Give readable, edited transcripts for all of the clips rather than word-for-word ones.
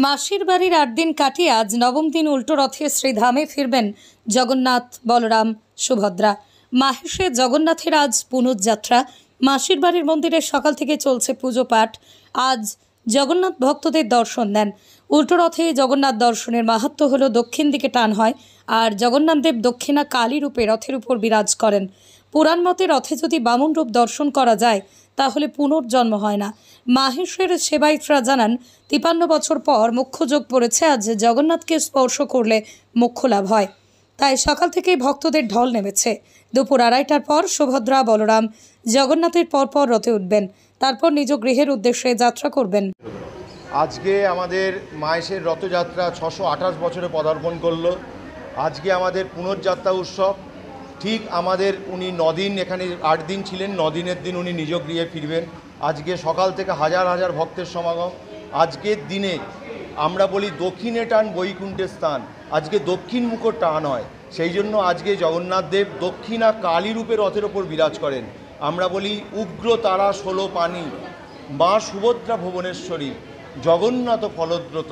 মাসির বাড়ির ৮ দিন কাটিয়ে আজ নবম দিন উল্টো রথে শ্রীধামে ফিরবেন জগন্নাথ, বলরাম, সুভদ্রা। মাহেশে জগন্নাথের আজ পুনঃযাত্রা। মাসির বাড়ির মন্দিরে সকাল থেকে চলছে পুজো পাঠ। আজ জগন্নাথ ভক্তদের দর্শন দেন। উল্টো রথে জগন্নাথ দর্শনের মাহাত্ম্য হলো দক্ষিণ দিকে টান হয়, আর জগন্নাথদেব দক্ষিণা কালী রূপে রথের উপর বিরাজ করেন। পুরাণ মতে রথে যদি বামন রূপ দর্শন করা যায় তাহলে পুনর্জন্ম হয় না। মাহেশের সেবায়িতরা জানান, 53 বছর পর মোক্ষযোগ পড়েছে। আজ জগন্নাথকে স্পর্শ করলে মোক্ষ লাভ হয়, তাই সকাল থেকেই ভক্তদের ঢল নেমেছে। দুপুর 2:30টার পর সুভদ্রা, বলরাম জগন্নাথের পরপর রথে উঠবেন, তারপর নিজ গৃহের উদ্দেশ্যে যাত্রা করবেন। আজকে আমাদের মাহেশের রথযাত্রা 628 বছরে পদার্পণ করলো। আজকে আমাদের পুনর্যাত্রা উৎসব। ঠিক আমাদের উনি 9 দিন এখানে 8 দিন ছিলেন, 9 দিনের দিন উনি নিজ গৃহে ফিরবেন। আজকে সকাল থেকে হাজার হাজার ভক্তের সমাগম। আজকের দিনে আমরা বলি দক্ষিণে টান বৈকুণ্ঠের স্থান, আজকে দক্ষিণ মুখ টান হয়। সেই জন্য আজকে জগন্নাথ দেব দক্ষিণা কালী রূপে রথের ওপর বিরাজ করেন। আমরা বলি উগ্র তারা 16 পানি, মা সুভদ্রা ভুবনেশ্বরী, জগন্নাথ ফলদ্রত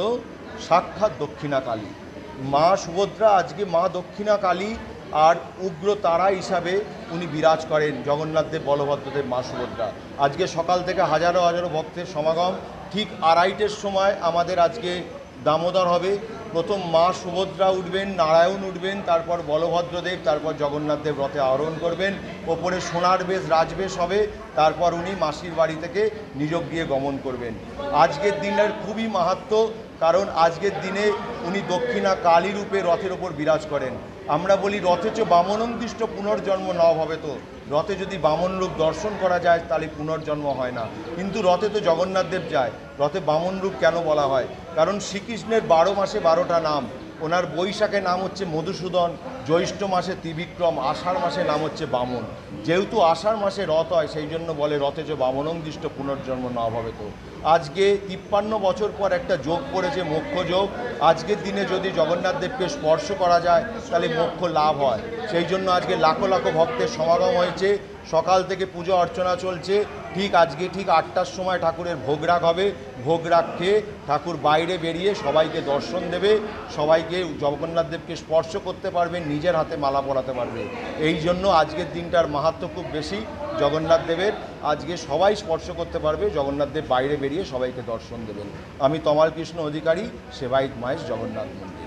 সাক্ষাৎ দক্ষিণা কালী। মা সুভদ্রা আজকে মা দক্ষিণা কালী আর উগ্র তারা হিসাবে উনি বিরাজ করেন। জগন্নাথদেব, বলভদ্রদেব, মা সুভদ্রা। আজকে সকাল থেকে হাজারো হাজারো ভক্তের সমাগম। ঠিক 2:30টার সময় আমাদের আজকে দামোদর হবে। প্রথম মা সুভদ্রা উঠবেন, নারায়ণ উঠবেন, তারপর বলভদ্রদেব, তারপর জগন্নাথদেব রথে আরোহণ করবেন। ওপরে সোনার বেশ, রাজবেশ হবে। তারপর উনি মাসির বাড়ি থেকে নিজ গৃহে গমন করবেন। আজকের দিনের খুবই মাহাত্ম্য, কারণ আজকের দিনে উনি দক্ষিণা কালী রূপে রথের ওপর বিরাজ করেন। আমরা বলি রথে চ বামনন্দিষ্ট পুনর্জন্ম ন হবে। তো রথে যদি বামন রূপ দর্শন করা যায় তাহলে পুনর্জন্ম হয় না, কিন্তু রথে তো জগন্নাথদেব যায়। রথে বামন রূপ কেন বলা হয়? কারণ শ্রীকৃষ্ণের 12 মাসে 12টা নাম। ওনার বৈশাখে নাম হচ্ছে মধুসূদন, জ্যৈষ্ঠ মাসে ত্রিবিক্রম, আষাঢ় মাসে নাম হচ্ছে বামন। যেহেতু আষাঢ় মাসে রথ হয়, সেই জন্য বলে রথে যে বামনন্দিষ্ট পুনর্জন্ম না হবে। তো আজকে 53 বছর পর একটা যোগ পড়েছে, মোক্ষ যোগ। আজকের দিনে যদি জগন্নাথদেবকে স্পর্শ করা যায় তাহলে মোক্ষ লাভ হয়। সেই জন্য আজকে লাখো লাখো ভক্তের সমাগম হয়েছে। সকাল থেকে পুজো অর্চনা চলছে। ঠিক আজকে ঠিক 8টার সময় ঠাকুরের ভোগরাগ হবে। ভোগরাগ খেয়ে ঠাকুর বাইরে বেরিয়ে সবাইকে দর্শন দেবে, সবাইকে জগন্নাথদেবকে স্পর্শ করতে পারবে, নিজের হাতে মালা পরাতে পারবে। এই জন্য আজকের দিনটার মাহাত্ম্য খুব বেশি জগন্নাথ দেবের। আজকে সবাই স্পর্শ করতে পারবে, জগন্নাথদেব বাইরে বেরিয়ে সবাইকে দর্শন দেবেন। আমি তমাল কৃষ্ণ অধিকারী, সেবায়িত মাহেশ, জগন্নাথ মন্দির।